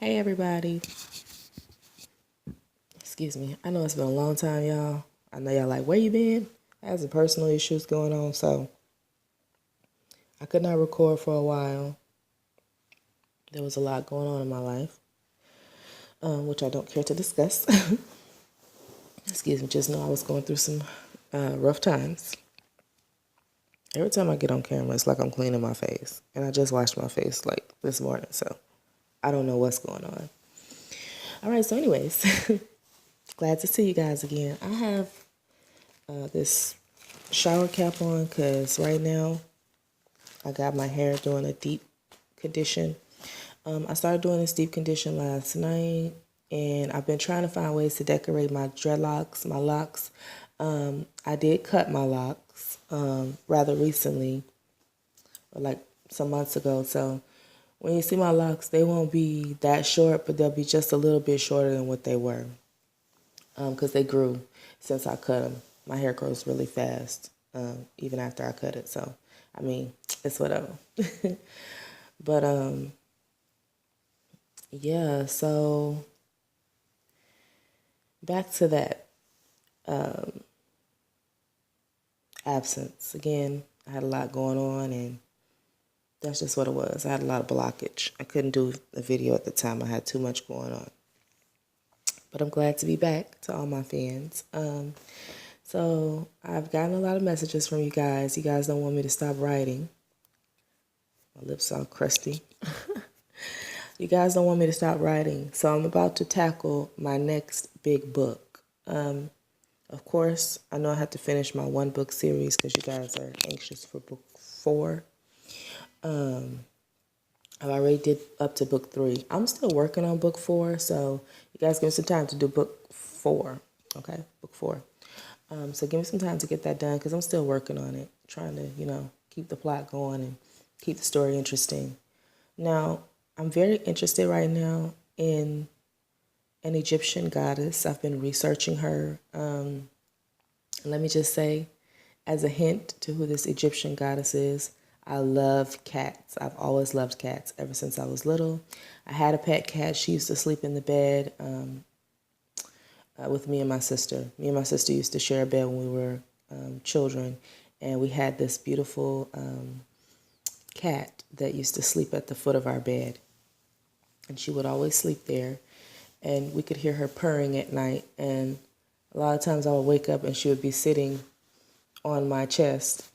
Hey everybody. Excuse me. I know it's been a long time, y'all. I know y'all like, where you been? I had some personal issues going on, so I could not record for a while. There was a lot going on in my life, which I don't care to discuss. Excuse me. Just know I was going through some rough times. Every time I get on camera, it's like I'm cleaning my face. And I just washed my face like this morning, so I don't know what's going on. All right, so anyways, glad to see you guys again. I have this shower cap on because right now I got my hair doing a deep condition. I started doing this deep condition last night, and I've been trying to find ways to decorate my dreadlocks, my locks. I did cut my locks rather recently, like some months ago. So when you see my locks, they won't be that short, but they'll be just a little bit shorter than what they were because they grew since I cut them. My hair grows really fast, even after I cut it. So, I mean, it's whatever. But, yeah, so back to that absence. Again, I had a lot going on, and that's just what it was. I had a lot of blockage. I couldn't do the video at the time. I had too much going on. But I'm glad to be back to all my fans. So I've gotten a lot of messages from you guys. You guys don't want me to stop writing. My lips all crusty. You guys don't want me to stop writing. So I'm about to tackle my next big book. Of course, I know I have to finish my one book series because you guys are anxious for book 4. I already did up to book 3. I'm still working on book 4, so you guys give me some time to do book 4. Okay, book 4. So give me some time to get that done because I'm still working on it, trying to, keep the plot going and keep the story interesting. Now, I'm very interested right now in an Egyptian goddess. I've been researching her. Let me just say, as a hint to who this Egyptian goddess is, I love cats. I've always loved cats ever since I was little. I had a pet cat. She used to sleep in the bed with me and my sister. Me and my sister used to share a bed when we were children, and we had this beautiful cat that used to sleep at the foot of our bed, and she would always sleep there, and we could hear her purring at night, and a lot of times I would wake up and she would be sitting on my chest.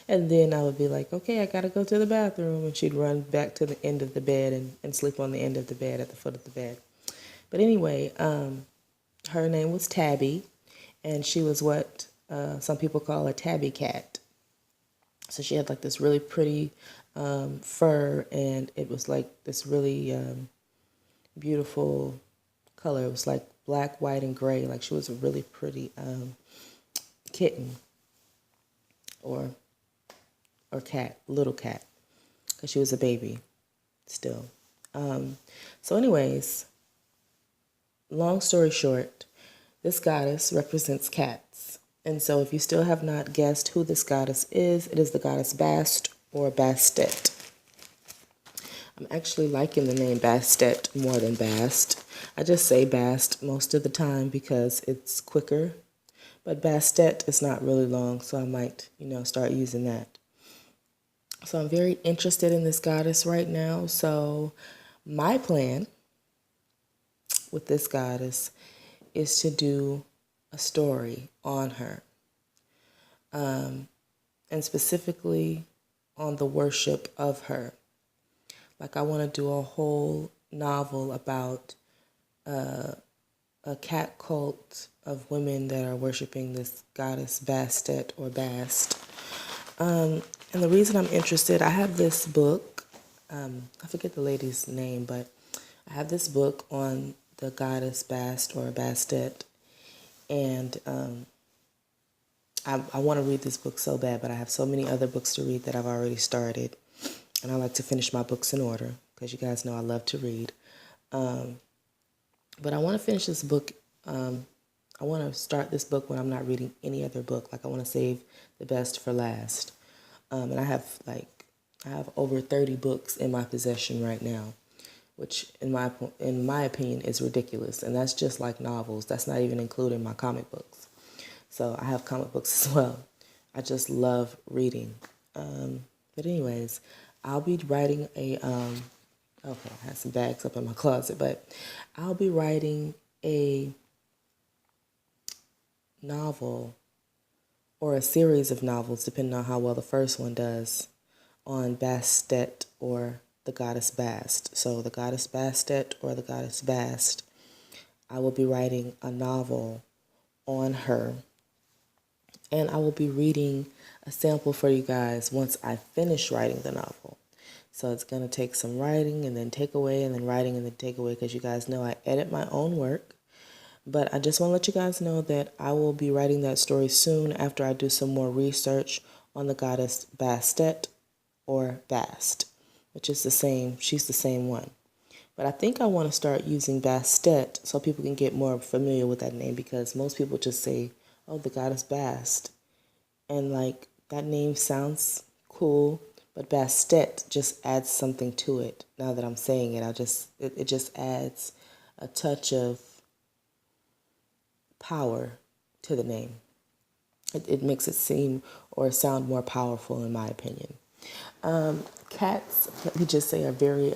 And then I would be like, okay, I gotta go to the bathroom. And she'd run back to the end of the bed and sleep on the end of the bed at the foot of the bed. But anyway, her name was Tabby, and she was what some people call a tabby cat. So she had like this really pretty fur, and it was like this really beautiful color. It was like black, white, and gray. Like she was a really pretty kitten or cat, little cat, because she was a baby still. So anyways, long story short, this goddess represents cats. And so if you still have not guessed who this goddess is, it is the goddess Bast or Bastet. I'm actually liking the name Bastet more than Bast. I just say Bast most of the time because it's quicker. But Bastet is not really long, so I might, start using that. So I'm very interested in this goddess right now. So my plan with this goddess is to do a story on her, and specifically on the worship of her. Like I want to do a whole novel about a cat cult of women that are worshiping this goddess Bastet or Bast. And the reason I'm interested, I have this book. I forget the lady's name, but I have this book on the goddess Bast or Bastet, and I want to read this book so bad, but I have so many other books to read that I've already started, and I like to finish my books in order because you guys know I love to read. But I want to finish this book. I want to start this book when I'm not reading any other book. Like I want to save the best for last. And I have over 30 books in my possession right now. which in my opinion is ridiculous. And that's just like novels. That's not even including my comic books. So I have comic books as well. I just love reading. But anyways, I'll be writing okay, I have some bags up in my closet, but I'll be writing a novel or a series of novels, depending on how well the first one does, on Bastet or the goddess Bast. So the goddess Bastet or the goddess Bast, I will be writing a novel on her. And I will be reading a sample for you guys once I finish writing the novel. So it's going to take some writing and then take away and then writing and then take away, because you guys know I edit my own work. But I just want to let you guys know that I will be writing that story soon after I do some more research on the goddess Bastet or Bast, which is the same. She's the same one. But I think I want to start using Bastet so people can get more familiar with that name, because most people just say, oh, the goddess Bast. And like that name sounds cool, but Bastet just adds something to it. Now that I'm saying it, it just adds a touch of power to the name. It makes it seem or sound more powerful, in my opinion. Cats, let me just say, are very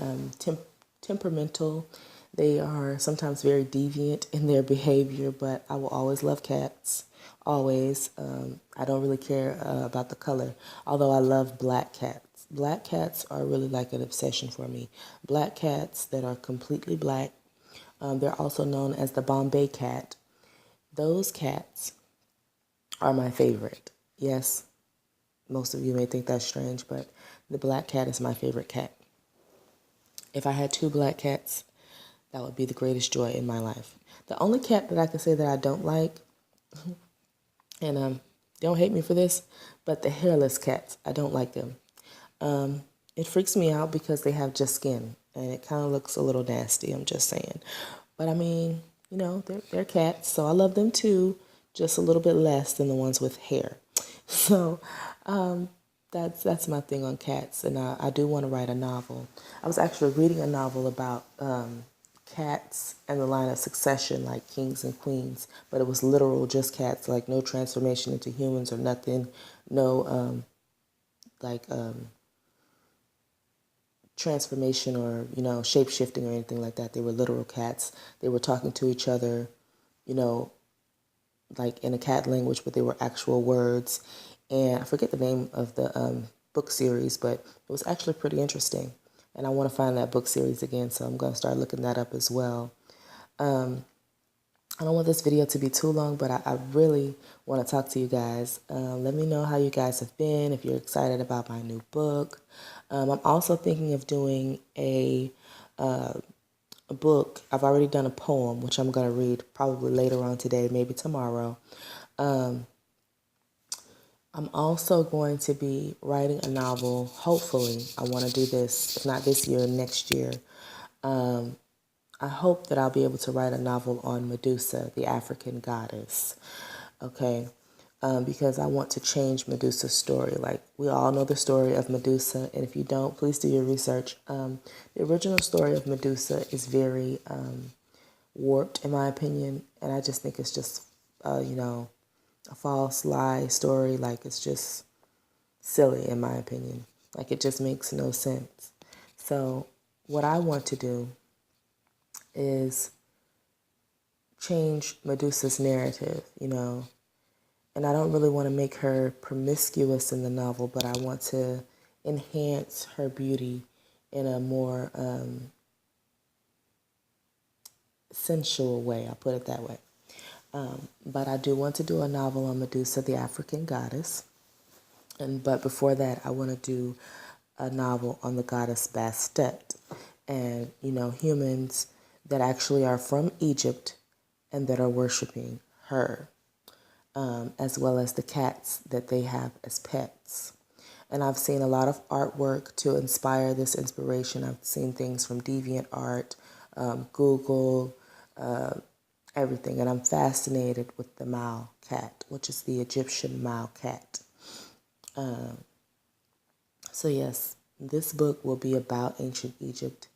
temperamental. They are sometimes very deviant in their behavior, but I will always love cats. Always. I don't really care about the color, although I love black cats. Black cats are really like an obsession for me. Black cats that are completely black. They're also known as the Bombay cat. Those cats are my favorite. Yes, most of you may think that's strange, but the black cat is my favorite cat. If I had two black cats, that would be the greatest joy in my life. The only cat that I can say that I don't like, and don't hate me for this, but the hairless cats, I don't like them. It freaks me out because they have just skin, and it kind of looks a little nasty, I'm just saying. But I mean, you know, they're cats, so I love them too, just a little bit less than the ones with hair. So that's my thing on cats, and I do want to write a novel. I was actually reading a novel about cats and the line of succession, like kings and queens, but it was literal, just cats, like no transformation into humans or nothing, no transformation or, you know, shape shifting or anything like that. They were literal cats. They were talking to each other, you know, like in a cat language, but they were actual words. And I forget the name of the book series, but it was actually pretty interesting. And I want to find that book series again, so I'm going to start looking that up as well. I don't want this video to be too long, but I really want to talk to you guys. Let me know how you guys have been, if you're excited about my new book. I'm also thinking of doing a book. I've already done a poem, which I'm going to read probably later on today, maybe tomorrow. I'm also going to be writing a novel. Hopefully, I want to do this, if not this year, next year. I hope that I'll be able to write a novel on Medusa, the African goddess. Okay, because I want to change Medusa's story. Like, we all know the story of Medusa, and if you don't, please do your research. The original story of Medusa is very warped, in my opinion, and I just think it's just, you know, a false lie story. Like, it's just silly, in my opinion. Like, it just makes no sense. So what I want to do is change Medusa's narrative, you know. And I don't really want to make her promiscuous in the novel, but I want to enhance her beauty in a more sensual way. I'll put it that way. But I do want to do a novel on Medusa, the African goddess. But before that, I want to do a novel on the goddess Bastet, and, you know, humans that actually are from Egypt and that are worshiping her, as well as the cats that they have as pets. And I've seen a lot of artwork to inspire this inspiration. I've seen things from DeviantArt, Google, everything. And I'm fascinated with the Mau cat, which is the Egyptian Mau cat. So yes, this book will be about ancient Egypt.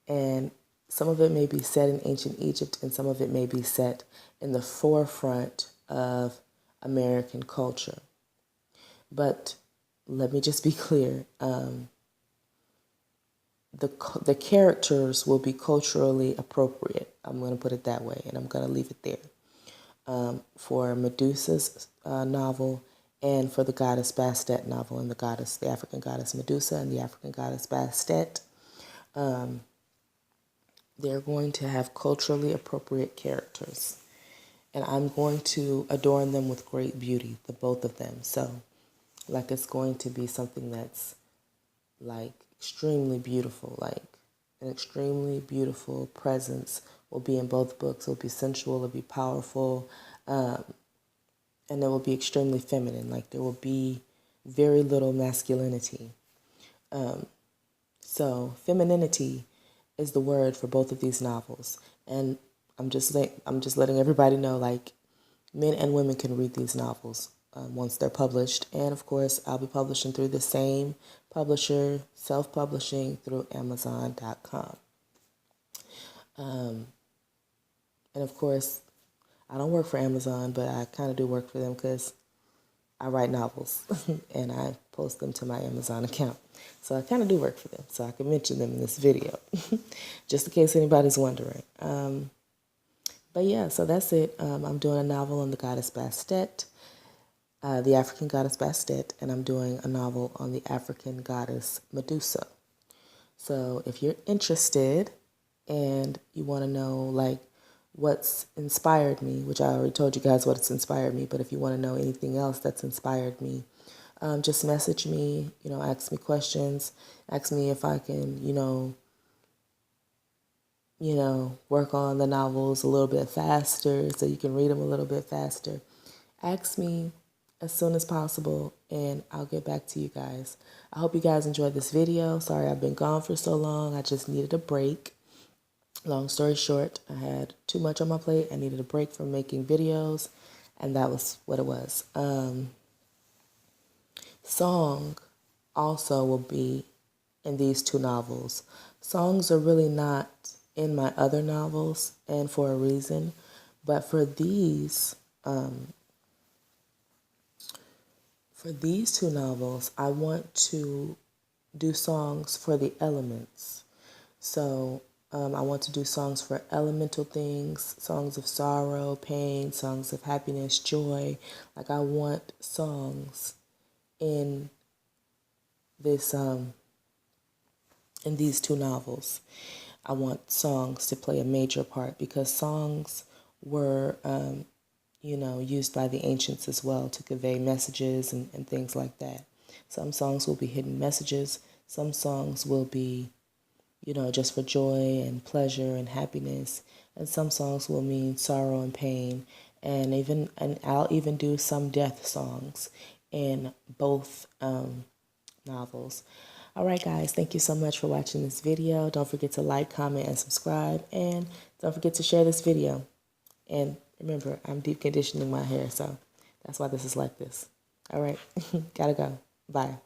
And some of it may be set in ancient Egypt, and some of it may be set in the forefront of American culture. But let me just be clear. The characters will be culturally appropriate. I'm going to put it that way, and I'm going to leave it there. For Medusa's novel, and for the goddess Bastet novel, and the African goddess Medusa and the African goddess Bastet, they're going to have culturally appropriate characters. And I'm going to adorn them with great beauty, the both of them. So, like, it's going to be something that's like extremely beautiful, like an extremely beautiful presence will be in both books. It will be sensual, it will be powerful, and it will be extremely feminine. Like, there will be very little masculinity. So femininity is the word for both of these novels, and I'm just letting everybody know, like, men and women can read these novels once they're published. And of course, I'll be publishing through the same publisher, self-publishing through Amazon.com. And of course, I don't work for Amazon, but I kind of do work for them because I write novels and I post them to my Amazon account. So I kind of do work for them, so I can mention them in this video, just in case anybody's wondering. But yeah, so that's it. I'm doing a novel on the goddess Bastet, the African goddess Bastet, and I'm doing a novel on the African goddess Medusa. So if you're interested and you want to know, like, what's inspired me, which I already told you guys what's inspired me, but if you want to know anything else that's inspired me, just message me, ask me questions, ask me if I can, work on the novels a little bit faster so you can read them a little bit faster. Ask me as soon as possible and I'll get back to you guys. I hope you guys enjoyed this video. Sorry I've been gone for so long. I just needed a break. Long story short, I had too much on my plate. I needed a break from making videos, and that was what it was. Song also will be in these two novels. Songs are really not in my other novels, and for a reason. But for these two novels, I want to do songs for the elements. So I want to do songs for elemental things, songs of sorrow, pain, songs of happiness, joy. Like, I want songs in this in these two novels. I want songs to play a major part because songs were used by the ancients as well to convey messages and things like that. Some songs will be hidden messages. Some songs will be just for joy and pleasure and happiness. And some songs will mean sorrow and pain. And I'll even do some death songs in both novels. All right, guys, thank you so much for watching this video. Don't forget to like, comment, and subscribe. And don't forget to share this video. And remember, I'm deep conditioning my hair, so that's why this is like this. All right, gotta go. Bye.